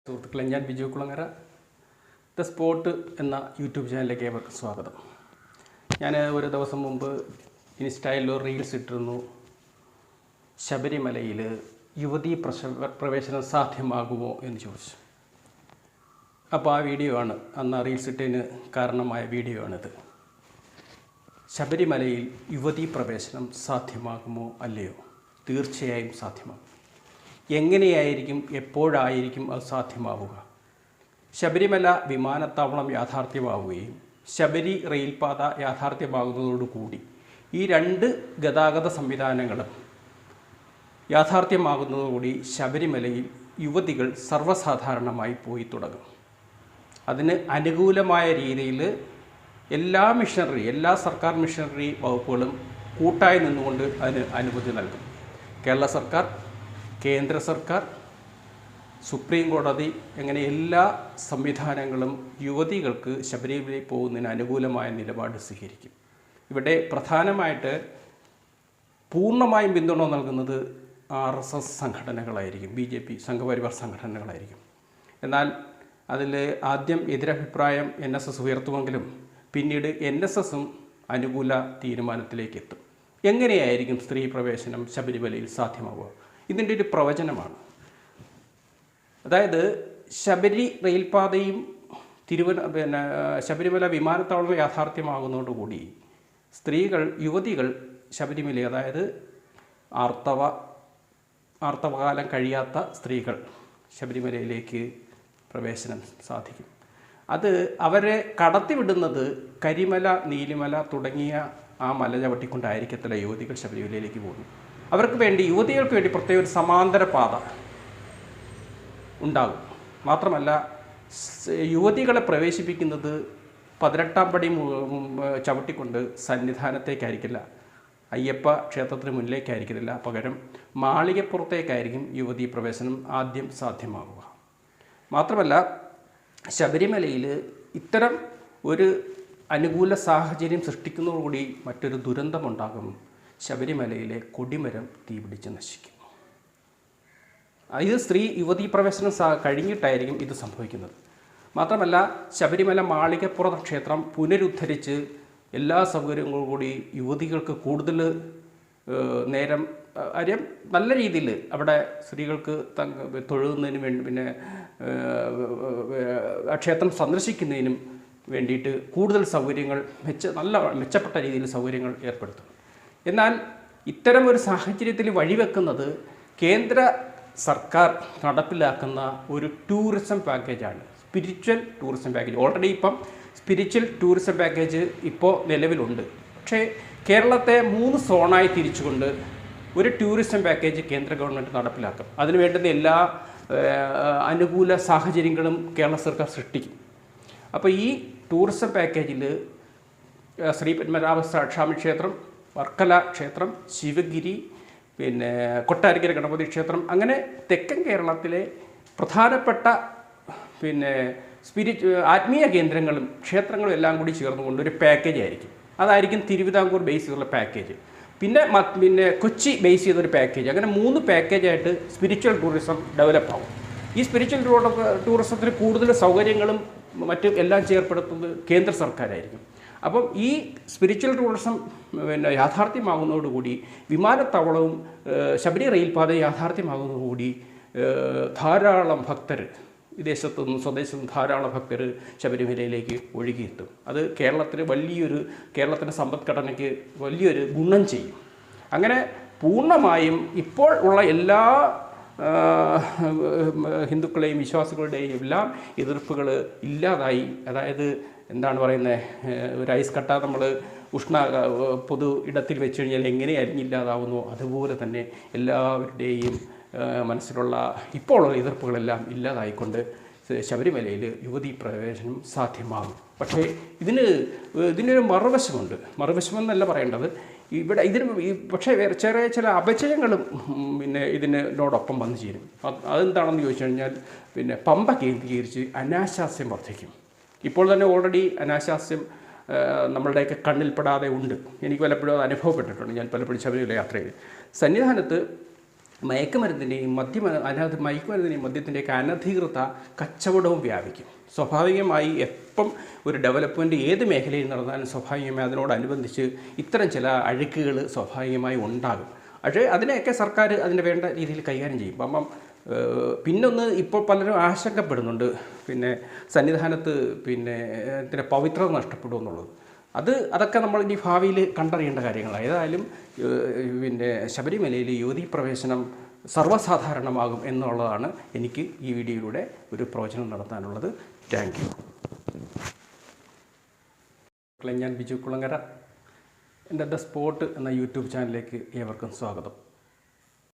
സുഹൃത്തുക്കളെ, ഞാൻ Biju Kulangara. The spot എന്ന യൂട്യൂബ് ചാനലിലേക്ക് ഏവർക്കും സ്വാഗതം. ഞാൻ ഒരു ദിവസം മുമ്പ് ഇൻസ്റ്റയിൽ ഒരു റീൽസ് ഇട്ടിരുന്നു. ശബരിമലയിൽ യുവതീ പ്രവേശനം സാധ്യമാകുമോ എന്ന് ചോദിച്ചു. അപ്പോൾ ആ വീഡിയോ ആണ്, അന്ന് റീൽസ് ഇട്ടതിന് കാരണമായ വീഡിയോ ആണിത്. ശബരിമലയിൽ യുവതീ പ്രവേശനം സാധ്യമാകുമോ അല്ലയോ? തീർച്ചയായും സാധ്യമാകും. എങ്ങനെയായിരിക്കും, എപ്പോഴായിരിക്കും അത് സാധ്യമാവുക? ശബരിമല വിമാനത്താവളം യാഥാർത്ഥ്യമാവുകയും ശബരി റെയിൽപാത യാഥാർത്ഥ്യമാകുന്നതോടുകൂടി ഈ രണ്ട് ഗതാഗത സംവിധാനങ്ങളും യാഥാർത്ഥ്യമാകുന്നതോടുകൂടി ശബരിമലയിൽ യുവതികൾ സർവ്വസാധാരണമായി പോയി തുടങ്ങും. അതിന് അനുകൂലമായ രീതിയിൽ എല്ലാ സർക്കാർ മിഷനറി വകുപ്പുകളും കൂട്ടായി നിന്നുകൊണ്ട് അതിന് അനുമതി നൽകും. കേരള സർക്കാർ, കേന്ദ്ര സർക്കാർ, സുപ്രീം കോടതി, അങ്ങനെ എല്ലാ സംവിധാനങ്ങളും യുവതികൾക്ക് ശബരിമലയിൽ പോകുന്നതിന് അനുകൂലമായ നിലപാട് സ്വീകരിക്കും. ഇവിടെ പ്രധാനമായിട്ട് പൂർണ്ണമായും പിന്തുണ നൽകുന്നത് RSS സംഘടനകളായിരിക്കും, BJP സംഘപരിവാർ സംഘടനകളായിരിക്കും. എന്നാൽ അതിൽ ആദ്യം എതിരഭിപ്രായം NSS ഉയർത്തുമെങ്കിലും പിന്നീട് NSSും അനുകൂല തീരുമാനത്തിലേക്ക് എത്തും. എങ്ങനെയായിരിക്കും സ്ത്രീ പ്രവേശനം ശബരിമലയിൽ സാധ്യമാവുക? ഇതിൻ്റെ ഒരു പ്രവചനമാണ്. അതായത് ശബരി റെയിൽപാതയും ശബരിമല വിമാനത്താവളം യാഥാർത്ഥ്യമാകുന്നതോടുകൂടി യുവതികൾ ശബരിമല, അതായത് ആർത്തവകാലം കഴിയാത്ത സ്ത്രീകൾ ശബരിമലയിലേക്ക് പ്രവേശനം സാധിക്കും. അത് അവരെ കടത്തിവിടുന്നത് കരിമല, നീലിമല തുടങ്ങിയ ആ മല ചവിട്ടിക്കൊണ്ടായിരിക്കത്തില്ല യുവതികൾ ശബരിമലയിലേക്ക് പോകുന്നു. യുവതികൾക്ക് വേണ്ടി പ്രത്യേക ഒരു സമാന്തര പാത ഉണ്ടാകും. മാത്രമല്ല, യുവതികളെ പ്രവേശിപ്പിക്കുന്നത് 18-ാം പടി ചവിട്ടിക്കൊണ്ട് സന്നിധാനത്തേക്കായിരിക്കില്ല, അയ്യപ്പ ക്ഷേത്രത്തിന് മുന്നിലേക്കായിരിക്കില്ല, പകരം മാളികപ്പുറത്തേക്കായിരിക്കും യുവതീ പ്രവേശനം ആദ്യം സാധ്യമാകുക. മാത്രമല്ല, ശബരിമലയിൽ ഇത്തരം ഒരു അനുകൂല സാഹചര്യം സൃഷ്ടിക്കുന്നതോടുകൂടി മറ്റൊരു ദുരന്തമുണ്ടാകും. ശബരിമലയിലെ കൊടിമരം തീപിടിച്ച് നശിക്കും. ഇത് യുവതീ പ്രവേശനം കഴിഞ്ഞിട്ടായിരിക്കും ഇത് സംഭവിക്കുന്നത്. മാത്രമല്ല, ശബരിമല മാളികപ്പുറം ക്ഷേത്രം പുനരുദ്ധരിച്ച് എല്ലാ സൗകര്യങ്ങളും കൂടി യുവതികൾക്ക് കൂടുതൽ നേരം നല്ല രീതിയിൽ അവിടെ സ്ത്രീകൾക്ക് തൊഴുന്നതിന് വേണ്ടി, പിന്നെ ക്ഷേത്രം സന്ദർശിക്കുന്നതിനും വേണ്ടിയിട്ട് കൂടുതൽ സൗകര്യങ്ങൾ മെച്ചപ്പെട്ട രീതിയിൽ സൗകര്യങ്ങൾ ഏർപ്പെടുത്തും. എന്നാൽ ഇത്തരം ഒരു സാഹചര്യത്തിൽ വഴിവെക്കുന്നത് കേന്ദ്ര സർക്കാർ നടപ്പിലാക്കുന്ന ഒരു ടൂറിസം പാക്കേജാണ്, സ്പിരിച്വൽ ടൂറിസം പാക്കേജ്. ഓൾറെഡി ഇപ്പം സ്പിരിച്വൽ ടൂറിസം പാക്കേജ് ഇപ്പോൾ നിലവിലുണ്ട്. പക്ഷേ കേരളത്തെ 3 സോണായി തിരിച്ചുകൊണ്ട് ഒരു ടൂറിസം പാക്കേജ് കേന്ദ്ര ഗവൺമെൻറ് നടപ്പിലാക്കും. അതിന് വേണ്ടുന്ന എല്ലാ അനുകൂല സാഹചര്യങ്ങളും കേരള സർക്കാർ സൃഷ്ടിക്കും. അപ്പോൾ ഈ ടൂറിസം പാക്കേജിൽ ശ്രീ പത്മനാഭസ്വാമി ക്ഷേത്രം, വർക്കല ക്ഷേത്രം, ശിവഗിരി, പിന്നെ കൊട്ടാരക്കര ഗണപതി ക്ഷേത്രം, അങ്ങനെ തെക്കൻ കേരളത്തിലെ പ്രധാനപ്പെട്ട ആത്മീയ കേന്ദ്രങ്ങളും ക്ഷേത്രങ്ങളും എല്ലാം കൂടി ചേർന്നുകൊണ്ട് ഒരു പാക്കേജ് ആയിരിക്കും. അതായിരിക്കും തിരുവിതാംകൂർ ബേസ് ചെയ്തുള്ള പാക്കേജ്. പിന്നെ കൊച്ചി ബേസ് ചെയ്തൊരു പാക്കേജ്. അങ്ങനെ 3 പാക്കേജായിട്ട് സ്പിരിച്വൽ ടൂറിസം ഡെവലപ്പ് ആവും. ഈ സ്പിരിച്വൽ ടൂറിസത്തിന് കൂടുതൽ സൗകര്യങ്ങളും മറ്റും എല്ലാം ചേർപ്പെടുത്തുന്നത് കേന്ദ്ര സർക്കാരായിരിക്കും. അപ്പം ഈ സ്പിരിച്വൽ ടൂറിസം യാഥാർത്ഥ്യമാകുന്നതോടുകൂടി വിമാനത്താവളവും ശബരി റെയിൽപാത യാഥാർത്ഥ്യമാകുന്നതോടുകൂടി ധാരാളം ഭക്തർ, വിദേശത്തു നിന്നും സ്വദേശത്തു നിന്നും ധാരാളം ഭക്തർ ശബരിമലയിലേക്ക് ഒഴുകിയെത്തും. അത് കേരളത്തിൻ്റെ സമ്പദ്ഘടനയ്ക്ക് വലിയൊരു ഗുണം ചെയ്യും. അങ്ങനെ പൂർണ്ണമായും ഇപ്പോൾ ഉള്ള എല്ലാ ഹിന്ദുക്കളെയും വിശ്വാസികളുടെയും എല്ലാം എതിർപ്പുകൾ ഇല്ലാതായി. അതായത് എന്താണ് പറയുന്നത്, ഒരു ഐസ് കട്ട നമ്മൾ പൊതു ഇടത്തിൽ വെച്ച് കഴിഞ്ഞാൽ എങ്ങനെ അരിഞ്ഞില്ലാതാവുന്നു, അതുപോലെ തന്നെ എല്ലാവരുടെയും മനസ്സിലുള്ള ഇപ്പോഴുള്ള എതിർപ്പുകളെല്ലാം ഇല്ലാതായിക്കൊണ്ട് ശബരിമലയിൽ യുവതീ പ്രവേശനം സാധ്യമാകും. പക്ഷേ ഇതിനൊരു മറുവശമുണ്ട്. മറുവശമെന്നല്ല പറയേണ്ടത്, പക്ഷേ ചില അപചയങ്ങളും ഇതിനോടൊപ്പം വന്നു ചേരും. അതെന്താണെന്ന് ചോദിച്ചു കഴിഞ്ഞാൽ, പമ്പ കേന്ദ്രീകരിച്ച് അനാശാസ്യം വർദ്ധിക്കും. ഇപ്പോൾ തന്നെ ഓൾറെഡി അനാശാസ്യം നമ്മളുടെയൊക്കെ കണ്ണിൽപ്പെടാതെ ഉണ്ട്. എനിക്ക് പലപ്പോഴും അത് അനുഭവപ്പെട്ടിട്ടുണ്ട്. ഞാൻ പലപ്പോഴും ശബരിമല യാത്ര ചെയ്ത് സന്നിധാനത്ത് മയക്കുമരുന്നിൻ്റെയും മയക്കുമരുന്നിൻ്റെയും മദ്യത്തിൻ്റെയൊക്കെ അനധികൃത കച്ചവടവും വ്യാപിക്കും. സ്വാഭാവികമായി എപ്പം ഒരു ഡെവലപ്മെൻറ്റ് ഏത് മേഖലയിൽ നടന്നാലും സ്വാഭാവികമായി അതിനോടനുബന്ധിച്ച് ഇത്തരം ചില അഴുക്കുകൾ സ്വാഭാവികമായി ഉണ്ടാകും. പക്ഷേ അതിനെയൊക്കെ സർക്കാർ അതിന് വേണ്ട രീതിയിൽ കൈകാര്യം ചെയ്യും. അപ്പം പിന്നൊന്ന് ഇപ്പോൾ പലരും ആശങ്കപ്പെടുന്നുണ്ട്, പിന്നെ സന്നിധാനത്ത് പിന്നെ പവിത്രത നഷ്ടപ്പെടുമെന്നുള്ളത്. അതൊക്കെ നമ്മൾ ഇനി ഭാവിയിൽ കണ്ടറിയേണ്ട കാര്യങ്ങളാണ്. ഏതായാലും പിന്നെ ശബരിമലയിൽ യുവതീ പ്രവേശനം സർവ്വസാധാരണമാകും എന്നുള്ളതാണ് എനിക്ക് ഈ വീഡിയോയിലൂടെ ഒരു പ്രവചനം നടത്താനുള്ളത്. Thank you. ഞാൻ ബിജു കുളങ്ങര. എൻ്റെ ദ സ്പോട്ട് എന്ന യൂട്യൂബ് ചാനലിലേക്ക് ഏവർക്കും സ്വാഗതം.